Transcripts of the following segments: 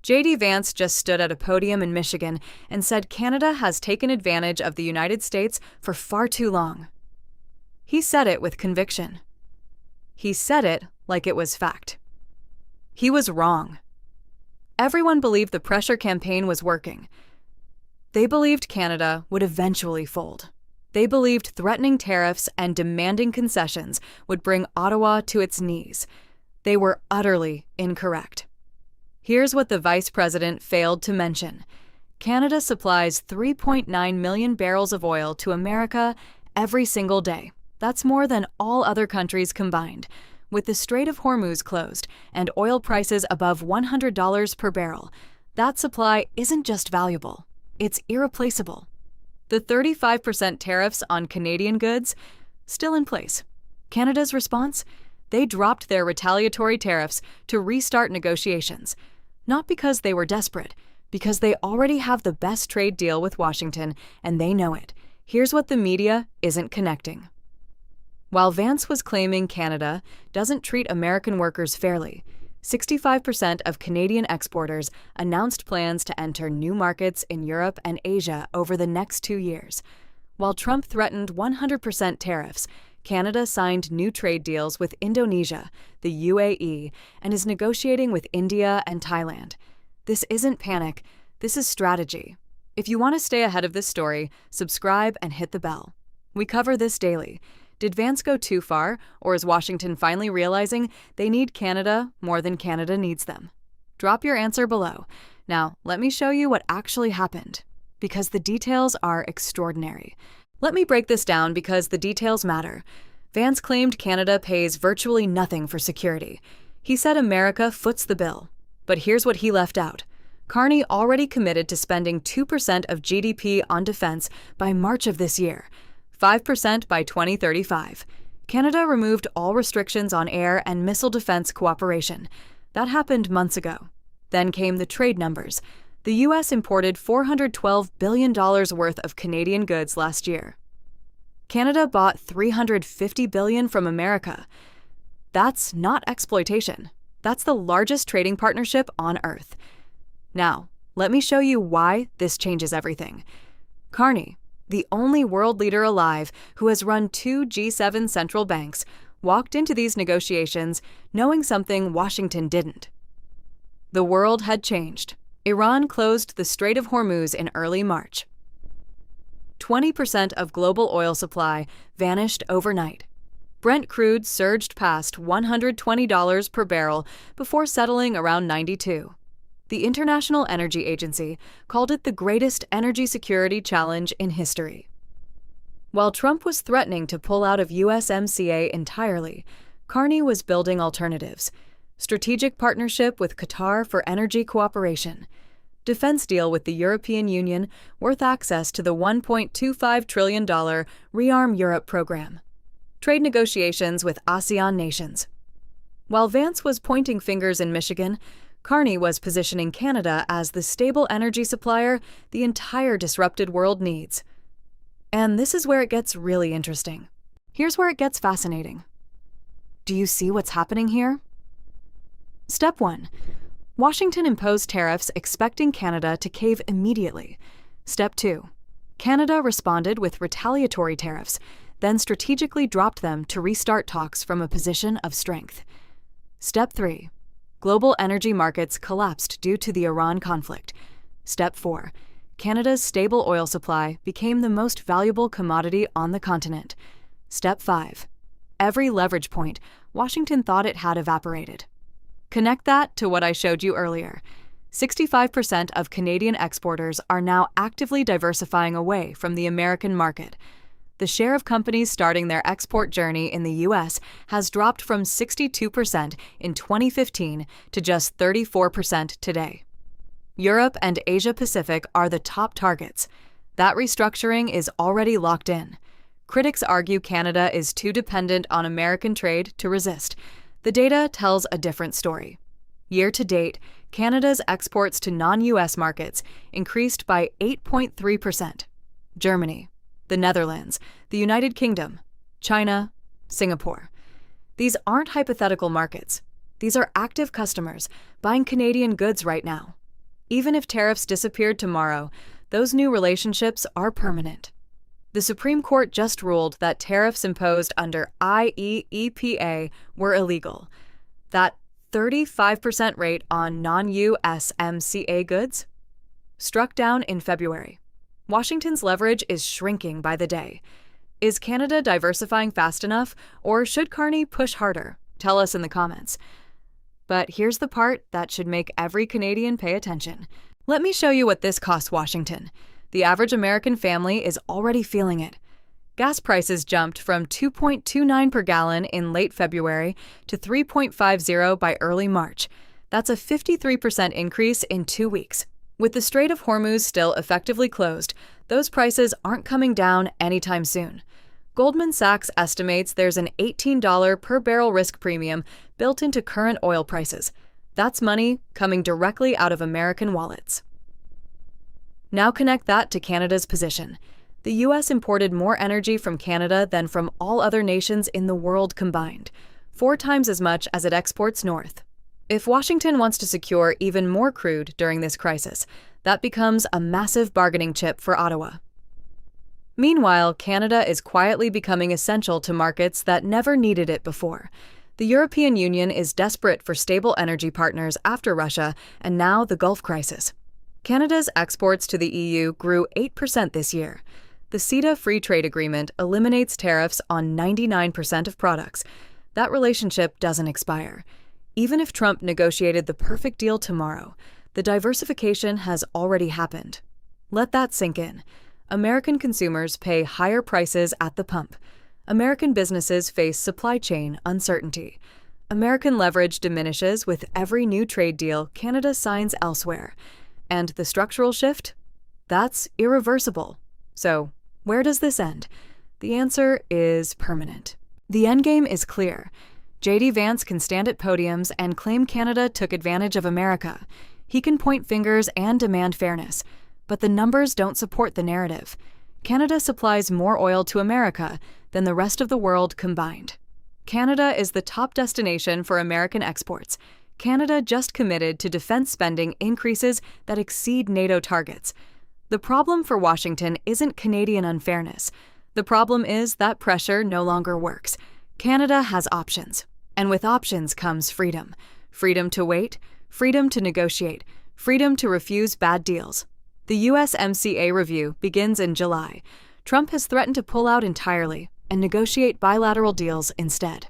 JD Vance just stood at a podium in Michigan and said Canada has taken advantage of the United States for far too long. He said it with conviction. He said it like it was fact. He was wrong. Everyone believed the pressure campaign was working. They believed Canada would eventually fold. They believed threatening tariffs and demanding concessions would bring Ottawa to its knees. They were utterly incorrect. Here's what the vice president failed to mention. Canada supplies 3.9 million barrels of oil to America every single day. That's more than all other countries combined. With the Strait of Hormuz closed and oil prices above $100 per barrel, that supply isn't just valuable, it's irreplaceable. The 35% tariffs on Canadian goods, still in place. Canada's response? They dropped their retaliatory tariffs to restart negotiations. Not because they were desperate, because they already have the best trade deal with Washington, and they know it. Here's what the media isn't connecting. While Vance was claiming Canada doesn't treat American workers fairly, 65% of Canadian exporters announced plans to enter new markets in Europe and Asia over the next 2 years. While Trump threatened 100% tariffs, Canada signed new trade deals with Indonesia, the UAE, and is negotiating with India and Thailand. This isn't panic, this is strategy. If you want to stay ahead of this story, subscribe and hit the bell. We cover this daily. Did Vance go too far, or is Washington finally realizing they need Canada more than Canada needs them? Drop your answer below. Now, let me show you what actually happened, because the details are extraordinary. Let me break this down because the details matter. Vance claimed Canada pays virtually nothing for security. He said America foots the bill. But here's what he left out. Carney already committed to spending 2% of GDP on defense by March of this year. 5% by 2035. Canada removed all restrictions on air and missile defense cooperation. That happened months ago. Then came the trade numbers. The U.S. imported $412 billion worth of Canadian goods last year. Canada bought $350 billion from America. That's not exploitation. That's the largest trading partnership on Earth. Now, let me show you why this changes everything. Carney, the only world leader alive who has run 2 G7 central banks, walked into these negotiations knowing something Washington didn't. The world had changed. Iran closed the Strait of Hormuz in early March. 20% of global oil supply vanished overnight. Brent crude surged past $120 per barrel before settling around $92. The International Energy Agency called it the greatest energy security challenge in history. While Trump was threatening to pull out of USMCA entirely, Carney was building alternatives. Strategic partnership with Qatar for energy cooperation. Defense deal with the European Union worth access to the $1.25 trillion Rearm Europe program. Trade negotiations with ASEAN nations. While Vance was pointing fingers in Michigan, Carney was positioning Canada as the stable energy supplier the entire disrupted world needs. And this is where it gets really interesting. Here's where it gets fascinating. Do you see what's happening here? Step 1. Washington imposed tariffs expecting Canada to cave immediately. Step 2. Canada responded with retaliatory tariffs, then strategically dropped them to restart talks from a position of strength. Step 3. Global energy markets collapsed due to the Iran conflict. Step 4. Canada's stable oil supply became the most valuable commodity on the continent. Step 5. Every leverage point Washington thought it had evaporated. Connect that to what I showed you earlier. 65% of Canadian exporters are now actively diversifying away from the American market. The share of companies starting their export journey in the U.S. has dropped from 62% in 2015 to just 34% today. Europe and Asia Pacific are the top targets. That restructuring is already locked in. Critics argue Canada is too dependent on American trade to resist. The data tells a different story. Year to date, Canada's exports to non-U.S. markets increased by 8.3%. Germany, the Netherlands, the United Kingdom, China, Singapore. These aren't hypothetical markets. These are active customers buying Canadian goods right now. Even if tariffs disappeared tomorrow, those new relationships are permanent. The Supreme Court just ruled that tariffs imposed under IEEPA were illegal. That 35% rate on non-USMCA goods? Struck down in February. Washington's leverage is shrinking by the day. Is Canada diversifying fast enough, or should Carney push harder? Tell us in the comments. But here's the part that should make every Canadian pay attention. Let me show you what this costs Washington. The average American family is already feeling it. Gas prices jumped from $2.29 per gallon in late February to $3.50 by early March. That's a 53% increase in 2 weeks. With the Strait of Hormuz still effectively closed, those prices aren't coming down anytime soon. Goldman Sachs estimates there's an $18 per barrel risk premium built into current oil prices. That's money coming directly out of American wallets. Now connect that to Canada's position. The U.S. imported more energy from Canada than from all other nations in the world combined, 4 times as much as it exports north. If Washington wants to secure even more crude during this crisis, that becomes a massive bargaining chip for Ottawa. Meanwhile, Canada is quietly becoming essential to markets that never needed it before. The European Union is desperate for stable energy partners after Russia and now the Gulf crisis. Canada's exports to the EU grew 8% this year. The CETA free trade agreement eliminates tariffs on 99% of products. That relationship doesn't expire. Even if Trump negotiated the perfect deal tomorrow, the diversification has already happened. Let that sink in. American consumers pay higher prices at the pump. American businesses face supply chain uncertainty. American leverage diminishes with every new trade deal Canada signs elsewhere. And the structural shift? That's irreversible. So, where does this end? The answer is permanent. The endgame is clear. JD Vance can stand at podiums and claim Canada took advantage of America. He can point fingers and demand fairness. But the numbers don't support the narrative. Canada supplies more oil to America than the rest of the world combined. Canada is the top destination for American exports. Canada just committed to defense spending increases that exceed NATO targets. The problem for Washington isn't Canadian unfairness. The problem is that pressure no longer works. Canada has options. And with options comes freedom. Freedom to wait, freedom to negotiate, freedom to refuse bad deals. The USMCA review begins in July. Trump has threatened to pull out entirely and negotiate bilateral deals instead.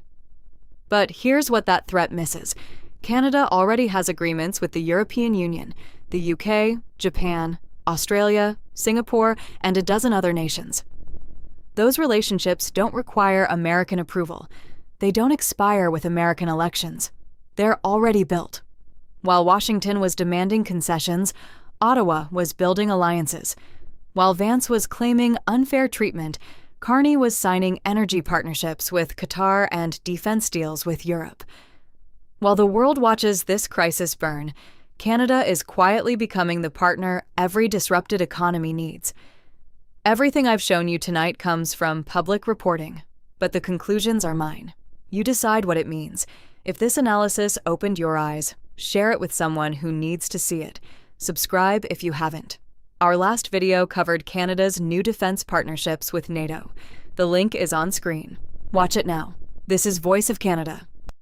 But here's what that threat misses. Canada already has agreements with the European Union, the UK, Japan, Australia, Singapore, and a dozen other nations. Those relationships don't require American approval. They don't expire with American elections. They're already built. While Washington was demanding concessions, Ottawa was building alliances. While Vance was claiming unfair treatment, Carney was signing energy partnerships with Qatar and defense deals with Europe. While the world watches this crisis burn, Canada is quietly becoming the partner every disrupted economy needs. Everything I've shown you tonight comes from public reporting, but the conclusions are mine. You decide what it means. If this analysis opened your eyes, share it with someone who needs to see it. Subscribe if you haven't. Our last video covered Canada's new defense partnerships with NATO. The link is on screen. Watch it now. This is Voice of Canada.